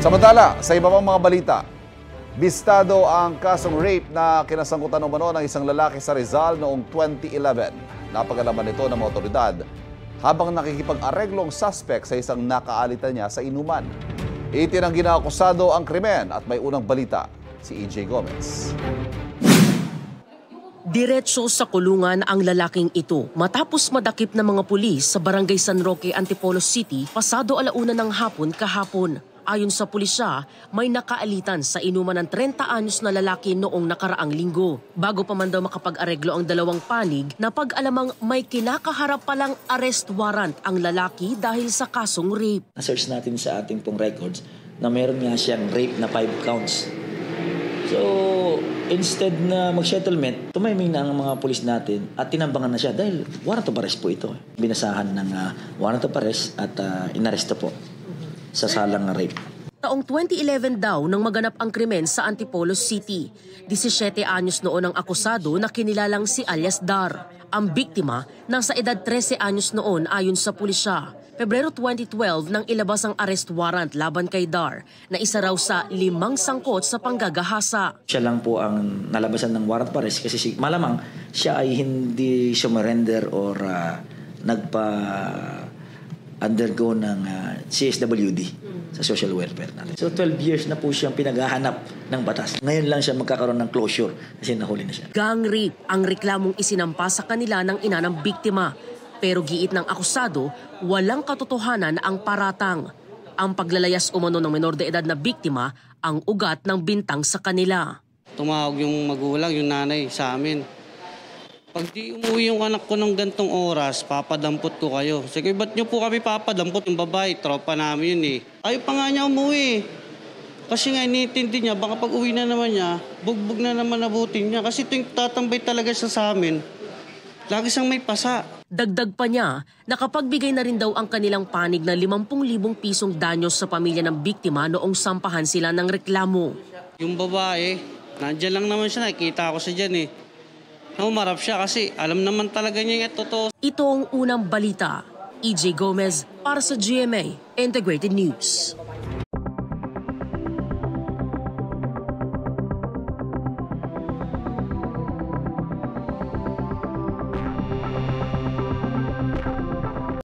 Samantala, sa iba pang mga balita, bistado ang kasong rape na kinasangkutan umano ng isang lalaki sa Rizal noong 2011. Napag-alaman nito ng mga otoridad habang nakikipag-areglo ang suspect sa isang nakaalitan niya sa inuman. Itinanggi na akusado ang krimen at may unang balita si EJ Gomez. Diretso sa kulungan ang lalaking ito matapos madakip ng mga pulis sa Barangay San Roque, Antipolo City pasado 1:00 ng hapon kahapon. Ayon sa pulisya, may nakaalitan sa inuman ng 30 anyos na lalaki noong nakaraang linggo. Bago pa man daw makapag-areglo ang dalawang panig, napag-alamang may kinakaharap palang arrest warrant ang lalaki dahil sa kasong rape. Na-search natin sa ating pong records na meron nga siyang rape na 5 counts. So, instead na mag-settlement, tumiming na ang mga pulis natin at tinambangan na siya dahil warrant of arrest po ito. Binasahan ng warrant of arrest at inaresto po sa salang rape. Taong 2011 daw nang maganap ang krimen sa Antipolo City. 17 anyos noon ang akusado na kinilalang si alias Dar. Ang biktima, nasa edad 13 anyos noon ayon sa pulisya. Pebrero 2012 nang ilabas ang arrest warrant laban kay Dar na isa raw sa 5 sangkot sa panggagahasa. Siya lang po ang nalabasan ng warrant of arrest kasi malamang siya ay hindi surrender or undergo ng CSWD sa social welfare natin. So 12 years na po siyang pinaghahanap ng batas. Ngayon lang siya magkakaroon ng closure kasi nahuli na siya. Gang rape ang reklamong isinampa sa kanila ng ina ng biktima. Pero giit ng akusado, walang katotohanan ang paratang. Ang paglalayas umano ng menor de edad na biktima ang ugat ng bintang sa kanila. Tumawag yung magulang, yung nanay sa amin. Pag di umuwi yung anak ko ng gantong oras, papadampot ko kayo. Sige, ba't nyo po kami papadampot? Yung babae, tropa namin yun eh. Ayaw pa nga niya umuwi. Kasi nga iniintindi niya, baka pag uwi na naman niya, bugbog na naman nabutin niya. Kasi ito yung tatambay talaga siya sa amin. Lagi siyang may pasa. Dagdag pa niya, nakapagbigay na rin daw ang kanilang panig na 50,000 pisong danyos sa pamilya ng biktima noong sampahan sila ng reklamo. Yung babae, nandiyan lang naman siya, nakikita ko siya dyan eh. Umarap siya kasi alam naman talaga niya yung totoo. Ito ang unang balita. EJ Gomez para sa GMA Integrated News.